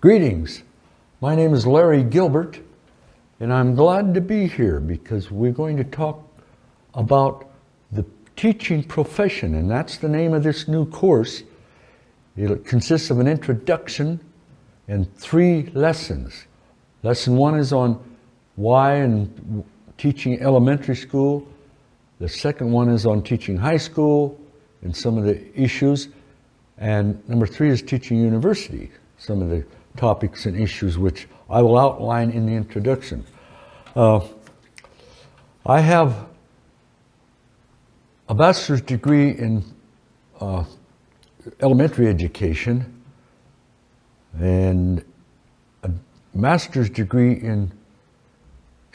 Greetings. My name is Larry Gilbert, and I'm glad to be here because we're going to talk about the teaching profession, and that's the name of this new course. It consists of an introduction and 3 lessons. Lesson 1 is on why and teaching elementary school. The second one is on teaching high school and some of the issues. And number 3 is teaching university, some of the topics and issues which I will outline in the introduction. I have a bachelor's degree in elementary education and a master's degree in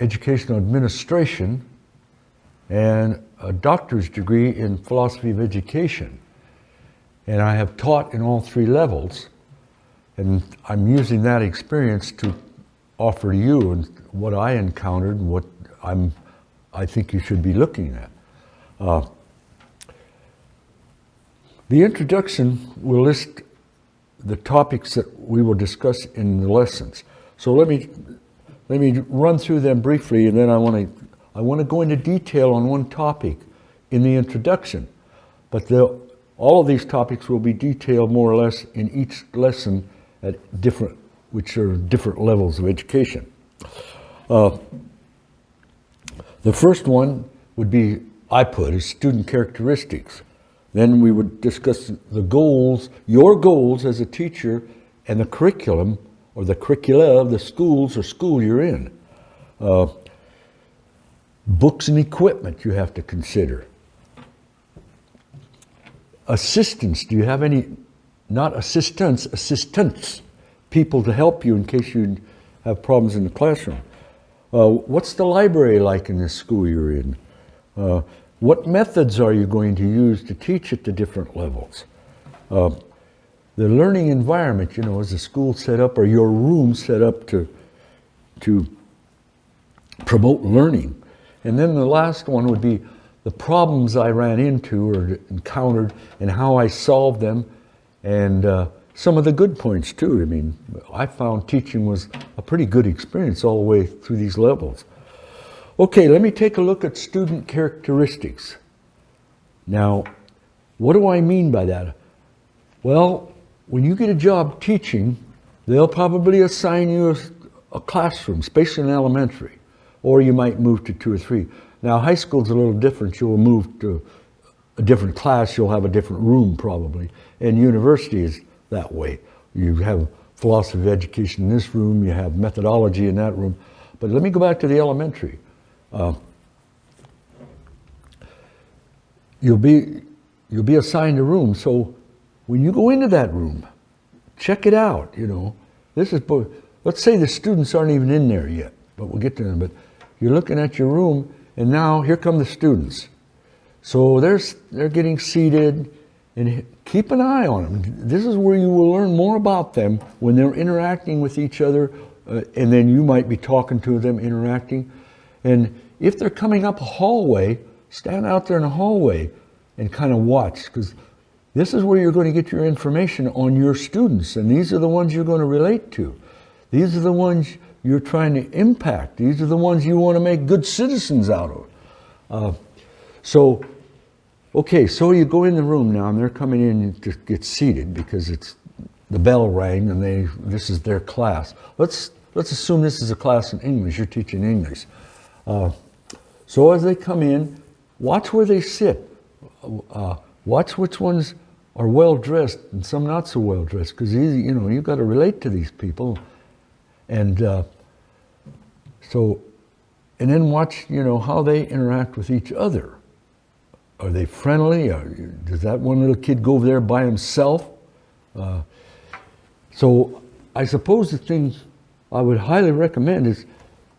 educational administration and a doctor's degree in philosophy of education. And I have taught in all 3 levels, and I'm using that experience to offer you and what I encountered and what I think you should be looking at. The introduction will list the topics that we will discuss in the lessons. So let me run through them briefly, and then I want to go into detail on one topic in the introduction. But all of these topics will be detailed more or less in each lesson which are different levels of education. The first one would be, I put, as student characteristics. Then we would discuss the goals, your goals as a teacher, and the curriculum or the curricula of the schools or school you're in. Books and equipment you have to consider. Assistance, do you have any, not assistants, assistants, people to help you in case you have problems in the classroom. What's the library like in this school you're in? What methods are you going to use to teach at the different levels? The learning environment, is the school set up or your room set up to promote learning? And then the last one would be the problems I ran into or encountered and how I solved them, and some of the good points too. I mean, I found teaching was a pretty good experience all the way through these levels. Okay, let me take a look at student characteristics. Now, what do I mean by that? Well, when you get a job teaching, they'll probably assign you a classroom, especially in elementary, or you might move to 2 or 3. Now, high school's a little different. You'll move to a different class. You'll have a different room probably. And university is that way. You have philosophy of education in this room. You have methodology in that room. But let me go back to the elementary. You'll be assigned a room. So when you go into that room, check it out. This is, let's say the students aren't even in there yet, but we'll get to them. But you're looking at your room, and now here come the students. So they're getting seated, and keep an eye on them. This is where you will learn more about them when they're interacting with each other, and then you might be talking to them, interacting. And if they're coming up a hallway, stand out there in a hallway and kind of watch, because this is where you're going to get your information on your students, and these are the ones you're going to relate to. These are the ones you're trying to impact. These are the ones you want to make good citizens out of. So you go in the room now, and they're coming in to get seated because the bell rang and this is their class. Let's assume this is a class in English. You're teaching English. So as they come in, watch where they sit. Watch which ones are well dressed and some not so well dressed, because you've got to relate to these people. And and then watch, how they interact with each other. Are they friendly? Does that one little kid go over there by himself? So I suppose the thing I would highly recommend is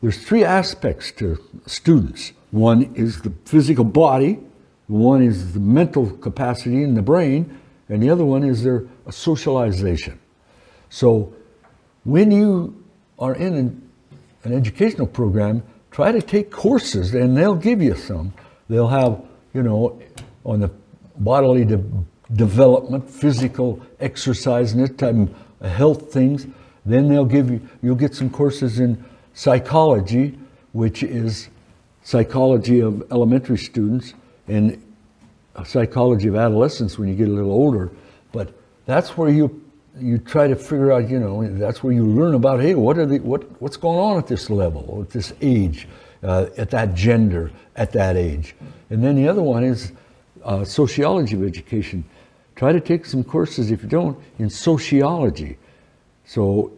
there's 3 aspects to students. One is the physical body, one is the mental capacity in the brain, and the other one is their socialization. So when you are in an educational program, try to take courses, and they'll give you some. They'll have, on the bodily development, physical exercise, and this type of health things. Then you'll get some courses in psychology, which is psychology of elementary students and psychology of adolescents when you get a little older. But that's where you try to figure out, that's where you learn about, hey, what's going on at this level, at this age, at that gender, at that age. And then the other one is sociology of education. Try to take some courses, if you don't, in sociology. So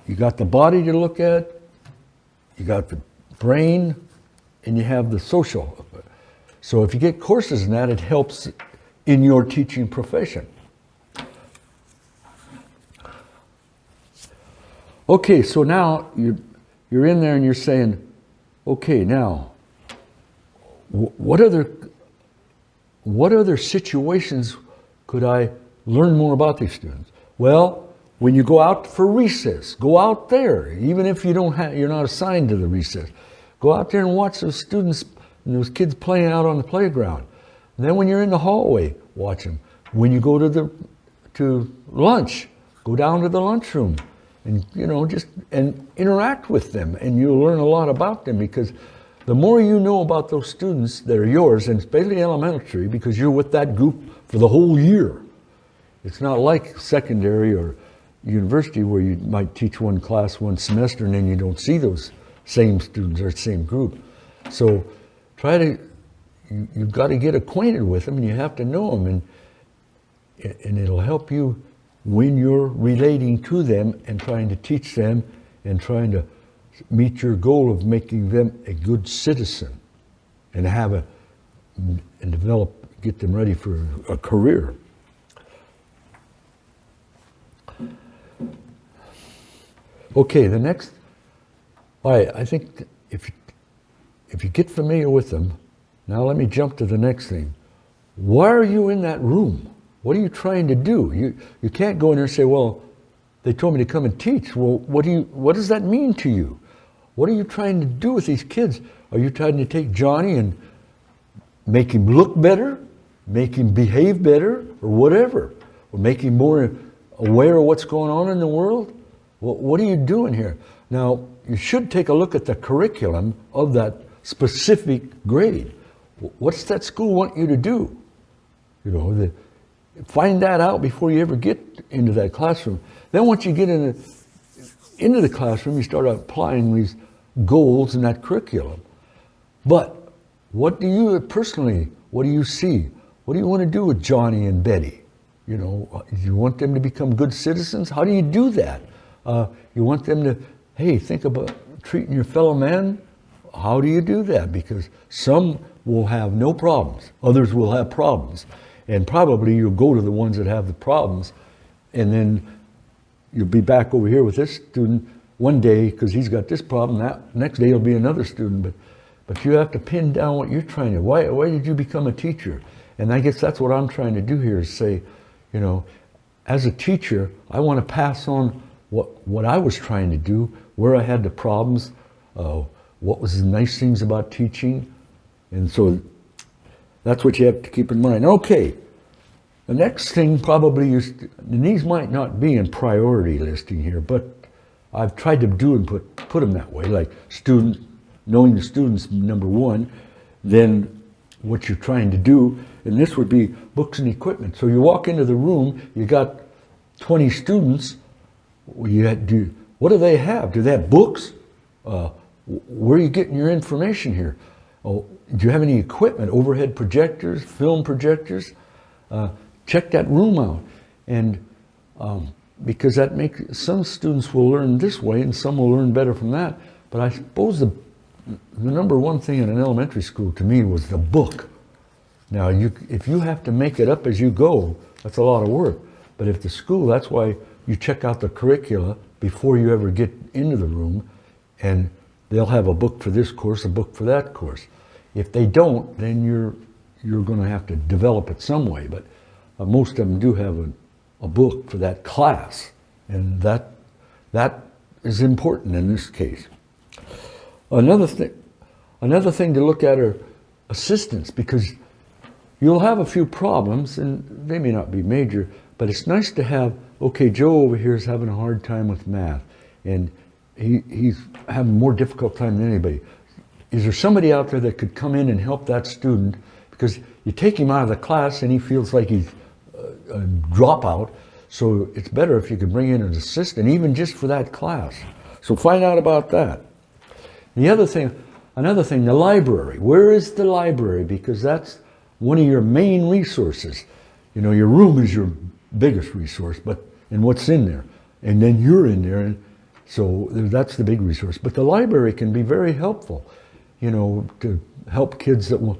you got the body to look at, you got the brain, and you have the social. So if you get courses in that, it helps in your teaching profession. Okay, so now you're in there and you're saying, okay, now, what other situations could I learn more about these students? Well, when you go out for recess, go out there, even if you're not assigned to the recess. Go out there and watch those students and those kids playing out on the playground. And then when you're in the hallway, watch them. When you go to lunch, go down to the lunchroom and and interact with them, and you'll learn a lot about them, because the more you know about those students that are yours, and especially elementary, because you're with that group for the whole year. It's not like secondary or university where you might teach one class one semester and then you don't see those same students or same group. So you've got to get acquainted with them, and you have to know them, and it'll help you when you're relating to them and trying to teach them and trying to meet your goal of making them a good citizen and get them ready for a career. Okay, the next, all right, I think if you get familiar with them, now let me jump to the next thing. Why are you in that room? What are you trying to do? You can't go in there and say, well, they told me to come and teach. Well, what does that mean to you? What are you trying to do with these kids? Are you trying to take Johnny and make him look better, make him behave better, or whatever? Or make him more aware of what's going on in the world? What are you doing here? Now, you should take a look at the curriculum of that specific grade. What's that school want you to do? Find that out before you ever get into that classroom. Then once you get into the classroom, you start applying these goals in that curriculum. But what do you see? What do you want to do with Johnny and Betty? Do you want them to become good citizens? How do you do that? You want them to, hey, think about treating your fellow man? How do you do that? Because some will have no problems. Others will have problems. And probably you'll go to the ones that have the problems, and then you'll be back over here with this student one day because he's got this problem. That next day will be another student. But you have to pin down what you're trying to. Why did you become a teacher? And I guess that's what I'm trying to do here, is say, as a teacher, I want to pass on what I was trying to do, where I had the problems, what was the nice things about teaching. And so that's what you have to keep in mind. Okay, the next thing probably is, and these might not be in priority listing here, but I've tried to do and put them that way, like knowing the students, number one, then what you're trying to do, and this would be books and equipment. So you walk into the room, you got 20 students, what do they have? Do they have books? Where are you getting your information here? Oh, do you have any equipment, overhead projectors, film projectors? Check that room out. And because some students will learn this way and some will learn better from that. But I suppose the number one thing in an elementary school to me was the book. Now, if you have to make it up as you go, that's a lot of work. But if the school, that's why you check out the curricula before you ever get into the room, and they'll have a book for this course, a book for that course. If they don't, then you're going to have to develop it some way. But most of them do have a book for that class, and that is important in this case. Another thing to look at are assistants, because you'll have a few problems, and they may not be major, but it's nice to have, okay, Joe over here is having a hard time with math. and he's having more difficult time than anybody. Is there somebody out there that could come in and help that student? Because you take him out of the class and he feels like he's a dropout. So it's better if you could bring in an assistant, even just for that class. So find out about that. Another thing, the library. Where is the library? Because that's one of your main resources. You know, your room is your biggest resource, and what's in there. And then you're in there, and so that's the big resource. But the library can be very helpful, you know, to help kids that will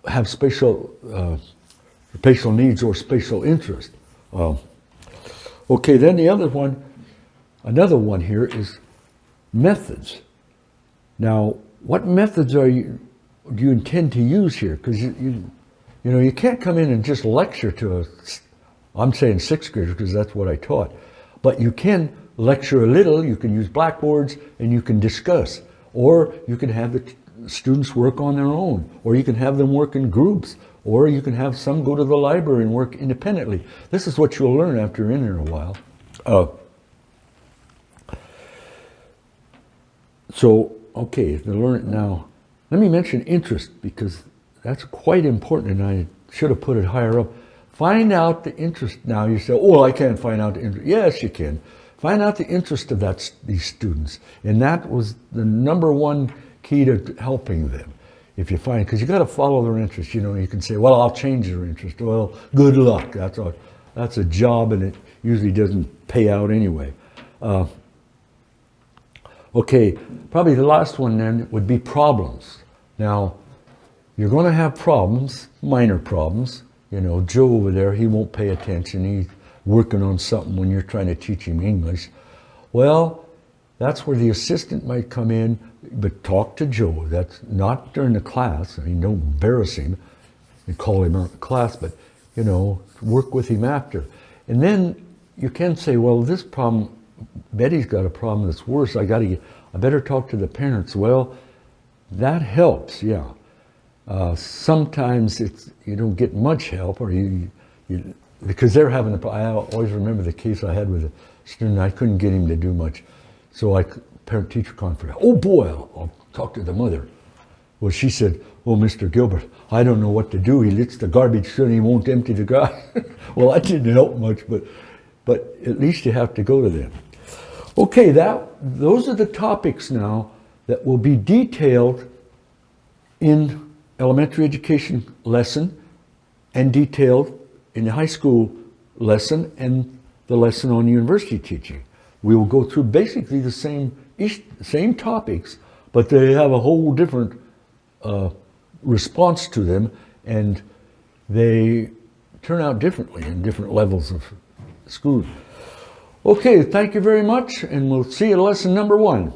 have special needs or special interest. Okay, then another one here is methods. Now, what methods do you intend to use here? Because you know, you can't come in and just lecture to I'm saying sixth graders because that's what I taught. But you can lecture a little, you can use blackboards, and you can discuss. Or you can have the students work on their own, or you can have them work in groups, or you can have some go to the library and work independently. This is what you'll learn after you're in there a while. So, okay, to learn it now, let me mention interest, because that's quite important, and I should have put it higher up. Find out the interest. Now you say, oh, I can't find out the interest. Yes, you can. Find out the interest of these students. And that was the number one key to helping them. If you find, because you got to follow their interest. You know, you can say, well, I'll change their interest. Well, good luck. That's a job, and it usually doesn't pay out anyway. Okay, probably the last one then would be problems. Now, you're going to have problems, minor problems. You know, Joe over there, he won't pay attention. He's working on something when you're trying to teach him English. Well, that's where the assistant might come in, but talk to Joe. That's not during the class. I mean, don't embarrass him and call him out in class, but, you know, work with him after. And then you can say, well, this problem, Betty's got a problem that's worse. I better talk to the parents. Well, that helps, yeah. Sometimes you don't get much help, or because they're having I always remember the case I had with a student. I couldn't get him to do much, so parent-teacher conference. Oh boy, I'll talk to the mother. Well, she said, "Oh, Mr. Gilbert, I don't know what to do. He lets the garbage and he won't empty the garbage." Well, that didn't help much, but at least you have to go to them. Okay, those are the topics now that will be detailed in elementary education lesson and detailed in the high school lesson and the lesson on university teaching. We will go through basically the same topics, but they have a whole different response to them, and they turn out differently in different levels of school. Okay, thank you very much, and we'll see you at lesson number 1.